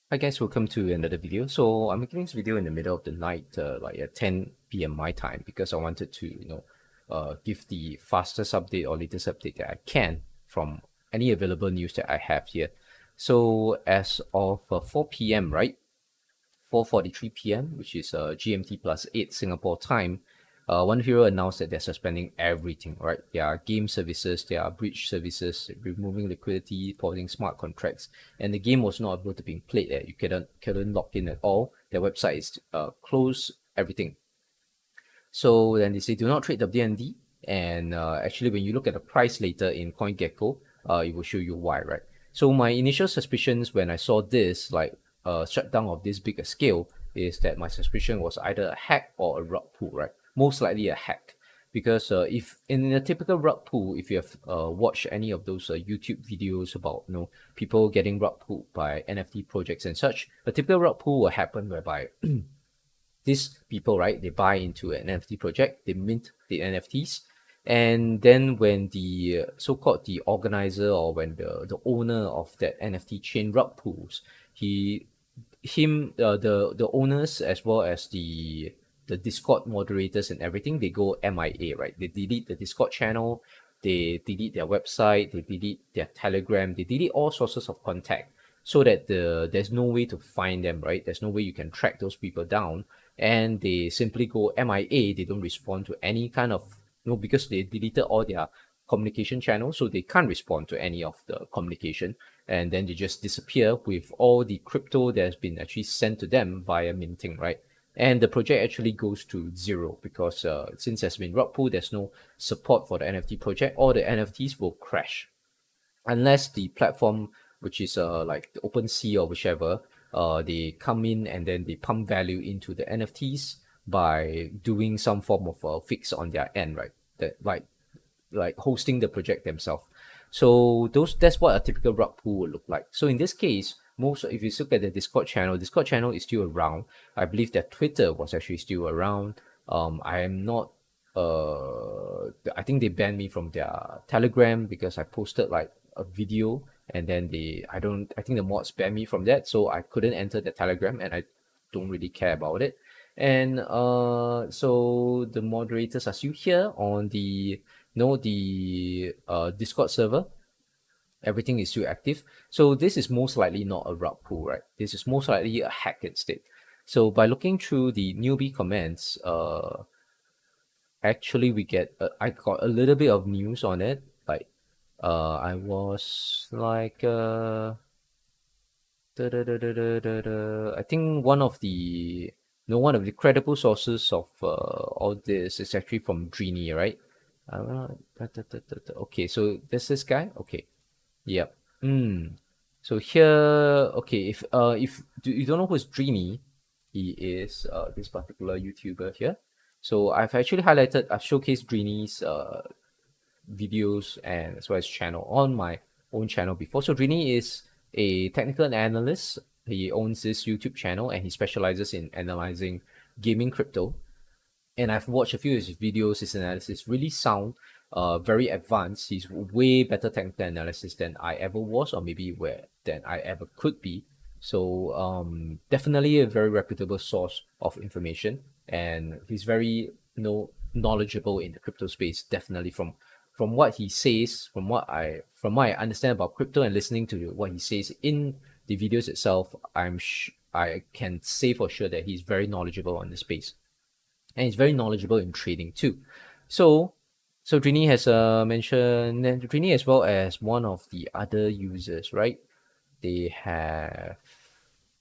Hi guys, welcome to another video. So I'm making this video in the middle of the night, like at 10 p.m. my time, because I wanted to, give the fastest update or latest update that I can from any available news that I have here. So as of 4 p.m., right? 4:43 p.m., which is GMT plus 8 Singapore time, WonderHero announced that they're suspending everything, right? Their game services, their bridge services, removing liquidity, pausing smart contracts, and the game was not able to be played there. You couldn't log in at all. Their website is closed, everything. So then they say do not trade WND. And actually, when you look at the price later in CoinGecko, it will show you why, right? So my initial suspicions when I saw this, like shutdown of this bigger scale, is that my suspicion was either a hack or a rug pull, right? Most likely a hack. Because if in a typical rug pull, if you have watched any of those YouTube videos about people getting rug pulled by NFT projects and such, a typical rug pull will happen whereby these people, right, they buy into an NFT project, they mint the NFTs, and then when the so-called the organizer or when the owner of that NFT chain rug pulls, the owners as well as the Discord moderators and everything, they go MIA, right? They delete the Discord channel, they delete their website, they delete their Telegram, they delete all sources of contact so that there's no way to find them, right? There's no way you can track those people down, and they simply go MIA. They don't respond to any kind of because they deleted all their communication channels, so they can't respond to any of the communication, and then they just disappear with all the crypto that has been actually sent to them via minting, right? And the project actually goes to zero because since there's been rug pull, there's no support for the NFT project. All the NFTs will crash unless the platform, which is like the OpenSea or whichever, they come in and then they pump value into the NFTs by doing some form of a fix on their end, right? That like hosting the project themselves. So that's what a typical rug pull would look like. So in this case, most if you look at the Discord channel is still around. I believe that Twitter was actually still around. I am not I think they banned me from their Telegram because I posted like a video, and then I think the mods banned me from that, so I couldn't enter the Telegram, and I don't really care about it. And so the moderators are still here on the Discord server. Everything is still active. So this is most likely not a rug pull, right? This is most likely a hack instead. So by looking through the newbie comments, actually I got a little bit of news on it. Like I was like I think one of the credible sources of all this is actually from Drini, right? Okay, so there's this guy. Okay, yep. So here, okay, if you don't know who's Drini, he is this particular YouTuber here. So I've showcased Drini's videos and as well as channel on my own channel before. So Drini is a technical analyst. He owns this YouTube channel and he specializes in analyzing gaming crypto. And I've watched a few of his videos. His analysis is really sound, very advanced. He's way better technical analysis than I ever was, or maybe than I ever could be. So definitely a very reputable source of information, and he's very knowledgeable in the crypto space. Definitely from what he says, from what I understand about crypto and listening to what he says in the videos itself, I can say for sure that he's very knowledgeable on the space, and he's very knowledgeable in trading too. So, so Drini has mentioned, and Drini as well as one of the other users, right? They have,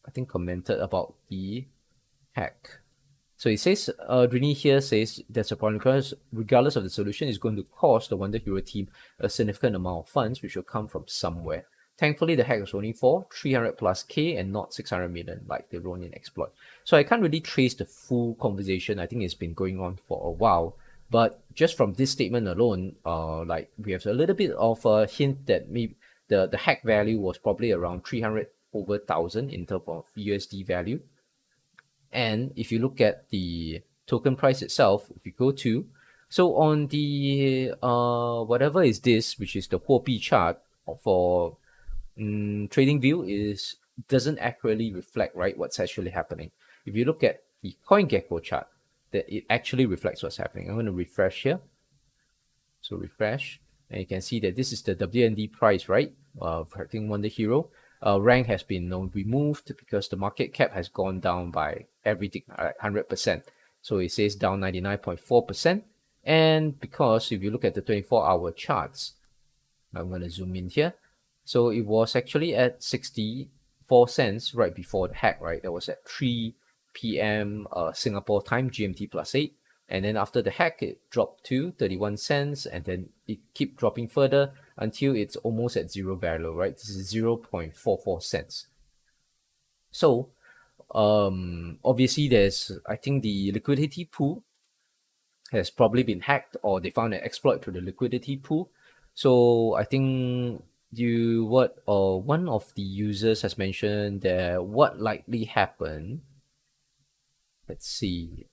I think, commented about the hack. So it says, Drini here says there's a problem because regardless of the solution, it's going to cost the WonderHero team a significant amount of funds, which will come from somewhere. Thankfully, the hack was only for 300 plus K and not 600 million like the Ronin exploit. So I can't really trace the full conversation. I think it's been going on for a while. But just from this statement alone, like we have a little bit of a hint that maybe the hack value was probably around 300 over 1,000 in terms of USD value. And if you look at the token price itself, if you go to, so on the whatever is this, which is the Huobi chart for trading view, is doesn't accurately reflect, right, what's actually happening. If you look at the CoinGecko chart, that it actually reflects what's happening. I'm going to refresh here. So refresh, and you can see that this is the WND price, right? I think WonderHero. Rank has been removed because the market cap has gone down by everything, 100%. So it says down 99.4%. And because if you look at the 24-hour charts, I'm going to zoom in here. So it was actually at 64 cents right before the hack, right? That was at 3 p.m. Singapore time, GMT +8. And then after the hack, it dropped to 31 cents, and then it keep dropping further until it's almost at zero value, right? This is 0.44 cents. So obviously there's, I think the liquidity pool has probably been hacked, or they found an exploit to the liquidity pool. So I think one of the users has mentioned that what likely happened. Let's see.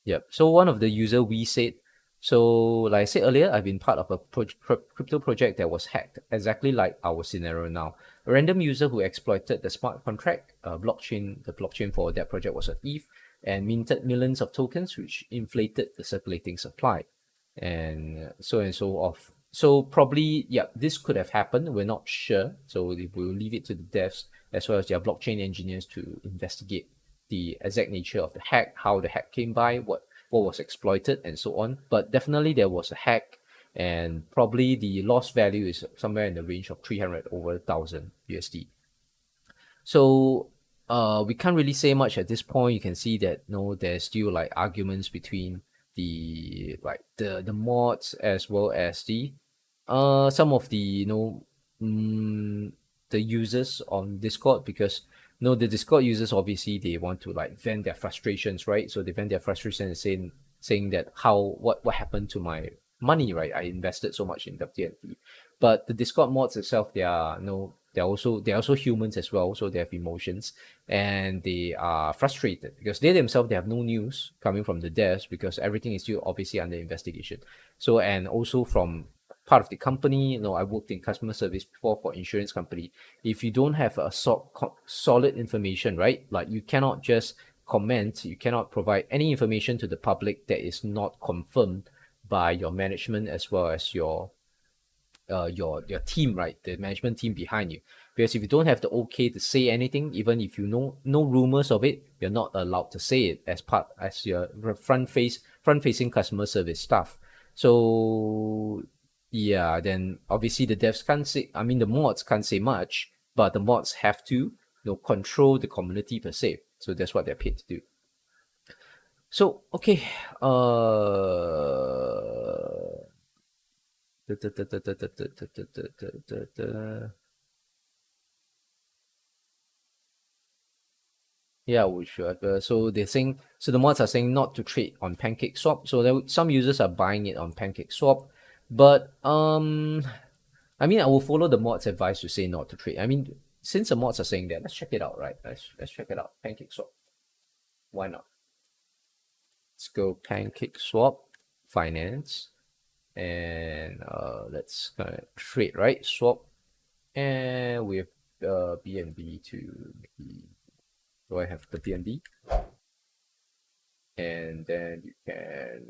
Yep. So one of the user we said, so like I said earlier, I've been part of a crypto project that was hacked, exactly like our scenario now. A random user who exploited the smart contract blockchain, the blockchain for that project was a thief, and minted millions of tokens, which inflated the circulating supply, and so off. So probably, yeah, this could have happened. We're not sure, so we'll leave it to the devs as well as their blockchain engineers to investigate the exact nature of the hack, how the hack came by, what was exploited, and so on. But definitely there was a hack, and probably the lost value is somewhere in the range of 300 over 1,000 USD. So we can't really say much at this point. You can see that there's still like arguments between the mods as well as the some of the the users on Discord, because the Discord users, obviously they want to like vent their frustrations, right? So they vent their frustrations saying that what happened to my money, right? I invested so much in WNT. But the Discord mods itself, they're also humans as well, so they have emotions, and they are frustrated because they themselves, they have no news coming from the devs because everything is still obviously under investigation. So, and also from part of the company, I worked in customer service before for insurance company. If you don't have a solid information, right, like you cannot just comment, you cannot provide any information to the public that is not confirmed by your management as well as your team, right? The management team behind you. Because if you don't have the okay to say anything, even if you know no rumors of it, you're not allowed to say it as your front facing customer service staff. So yeah, then obviously the devs can't say, I mean the mods can't say much, but the mods have to control the community per se. So that's what they're paid to do. So okay, yeah, we should. So they're saying, so the mods are saying not to trade on Pancake Swap. So some users are buying it on Pancake Swap, but I mean, I will follow the mods' advice to say not to trade. I mean, since the mods are saying that, let's check it out, right? Let's check it out. Pancake Swap. Why not? Let's go Pancake Swap, finance, and let's trade, right? Swap, and we have BNB to maybe. Do I have the BNB? And then you can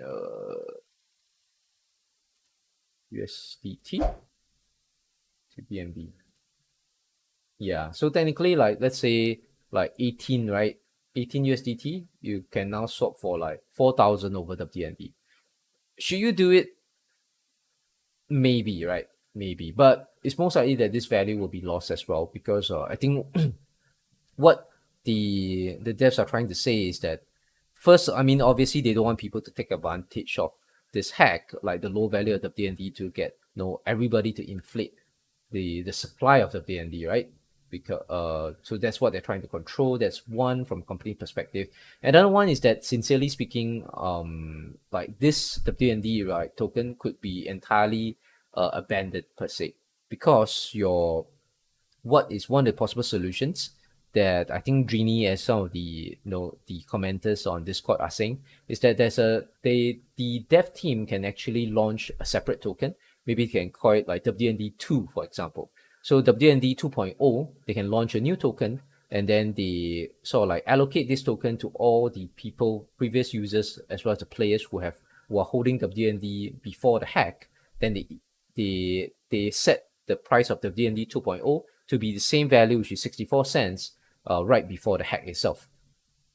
USDT to BNB. Yeah, so technically, like let's say like 18, right? 18 USDT, you can now swap for like 4,000 over the BNB. Should you do it? Maybe, right? Maybe, but it's most likely that this value will be lost as well, because I think what the devs are trying to say is that, first, I mean, obviously they don't want people to take advantage of this hack, like the low value of the BNB, to get everybody to inflate the supply of the BNB, right? Because so that's what they're trying to control. That's one from company perspective. Another one is that, sincerely speaking, like this WND, right, token could be entirely abandoned per se, because what is one of the possible solutions that I think Drini, as some of the the commenters on Discord are saying, is that the dev team can actually launch a separate token maybe they can call it like WND 2, for example. So WND 2.0, they can launch a new token, and then they sort of like allocate this token to all the people, previous users, as well as the players who are holding WND before the hack. Then they set the price of WND 2.0 to be the same value, which is 64 cents, right before the hack itself.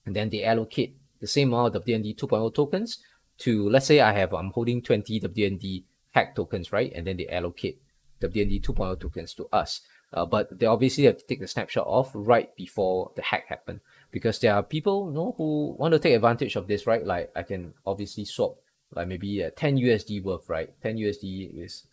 And then they allocate the same amount of WND 2.0 tokens to, let's say I'm holding 20 WND hack tokens, right? And then they allocate WND 2.0 tokens to us. But they obviously have to take the snapshot off right before the hack happened, because there are people, who want to take advantage of this, right? Like I can obviously swap like maybe 10 USD worth, right? 10 USD is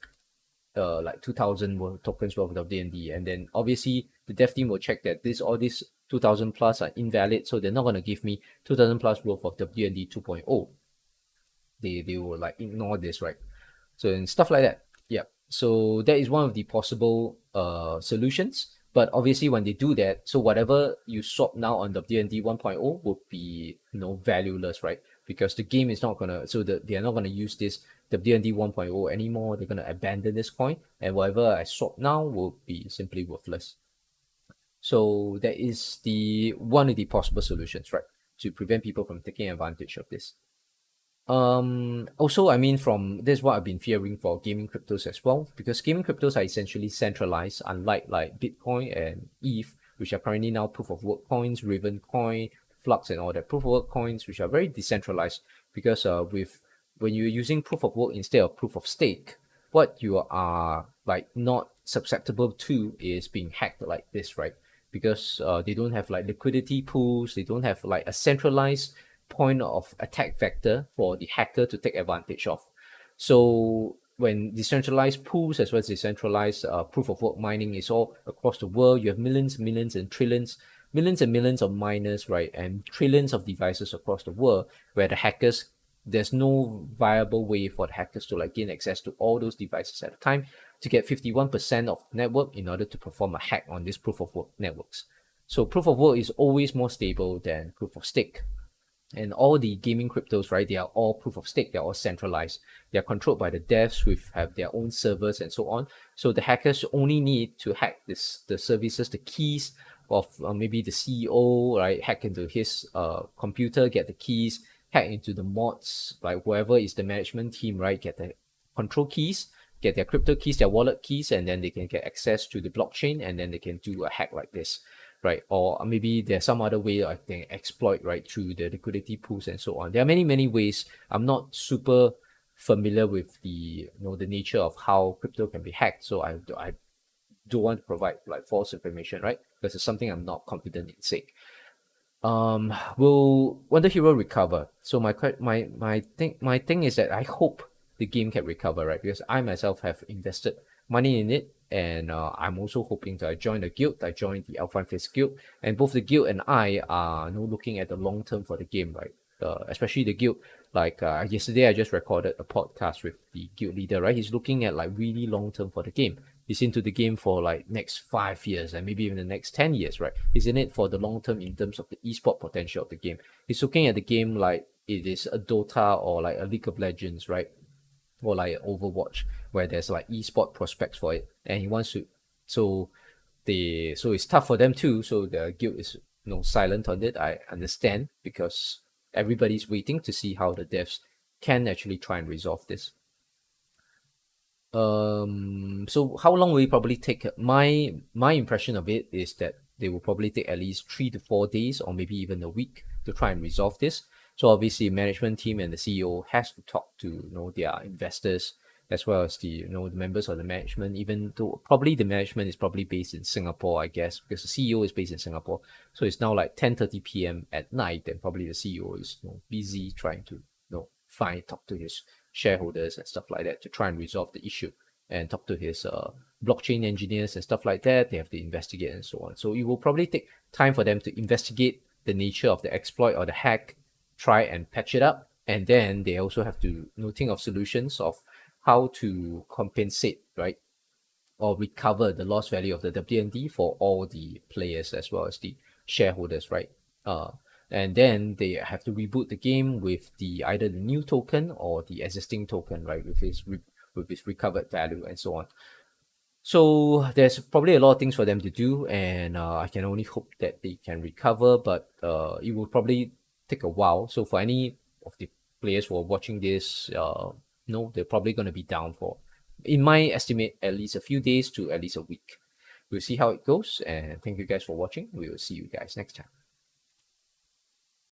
like 2,000 tokens worth of WND, and then obviously the dev team will check that all these 2,000 plus are invalid, so they're not going to give me 2,000 plus worth of WND 2.0. They will like ignore this, right? So and stuff like that. Yeah. So that is one of the possible solutions. But obviously when they do that, so whatever you swap now on WND 1.0 would be valueless, right? Because the game is not gonna, they are not gonna use this WND 1.0 anymore. They're gonna abandon this coin, and whatever I swap now will be simply worthless. So that is one of the possible solutions, right, to prevent people from taking advantage of this. Also, I mean, from this is what I've been fearing for gaming cryptos as well, because gaming cryptos are essentially centralized, unlike like Bitcoin and ETH, which are currently now proof of work coins, Raven coin, Flux, and all that proof of work coins, which are very decentralized. Because when you're using proof of work instead of proof of stake, what you are like not susceptible to is being hacked like this, right? Because they don't have like liquidity pools, they don't have like a centralized point of attack vector for the hacker to take advantage of. So when decentralized pools as well as decentralized proof of work mining is all across the world, you have millions and millions of miners, right, and trillions of devices across the world, where there's no viable way for the hackers to like gain access to all those devices at a time to get 51% of network in order to perform a hack on these proof of work networks. So proof of work is always more stable than proof of stake. And all the gaming cryptos, right, they are all proof of stake. They're all centralized. They're controlled by the devs who have their own servers and so on. So the hackers only need to hack the services, the keys of maybe the CEO, right, hack into his computer, get the keys, hack into the mods, like whoever is the management team, right, get the control keys, get their crypto keys, their wallet keys, and then they can get access to the blockchain, and then they can do a hack like this, right? Or maybe there's some other way I can exploit, right, through the liquidity pools and so on. There are many ways. I'm not super familiar with the the nature of how crypto can be hacked, so I don't want to provide like false information, right? Because it's something I'm not confident in saying. Will WonderHero recover? So my thing is that I hope the game can recover, right? Because I myself have invested money in it, and I'm also hoping to join the guild. I joined the Alpha Fist guild, and both the guild and I are looking at the long term for the game, right? Especially the guild. Like yesterday, I just recorded a podcast with the guild leader, right? He's looking at like really long term for the game. He's into the game for like next 5 years and maybe even the next 10 years, right? He's in it for the long term in terms of the esport potential of the game. He's looking at the game like it is a Dota or like a League of Legends, right? Or like Overwatch, where there's like esport prospects for it, and he wants to. So it's tough for them too. So the guild is silent on it. I understand, because everybody's waiting to see how the devs can actually try and resolve this. So how long will it probably take? My impression of it is that they will probably take at least 3 to 4 days, or maybe even a week, to try and resolve this. So obviously, management team and the CEO has to talk to their investors, as well as the the members of the management. Even though probably the management is probably based in Singapore, I guess, because the CEO is based in Singapore. So it's now like 10:30 p.m. at night, and probably the CEO is busy trying to talk to his shareholders and stuff like that to try and resolve the issue, and talk to his blockchain engineers and stuff like that. They have to investigate and so on. So it will probably take time for them to investigate the nature of the exploit or the hack, try and patch it up, and then they also have to think of solutions of how to compensate, right, or recover the lost value of the WND for all the players as well as the shareholders, right? And then they have to reboot the game with either the new token or the existing token, right, with its with its recovered value and so on. So there's probably a lot of things for them to do, and I can only hope that they can recover, but it will probably take a while. So for any of the players who are watching this, no, they're probably going to be down for, in my estimate, at least a few days to at least a week. We'll see how it goes, and thank you guys for watching. We will see you guys next time.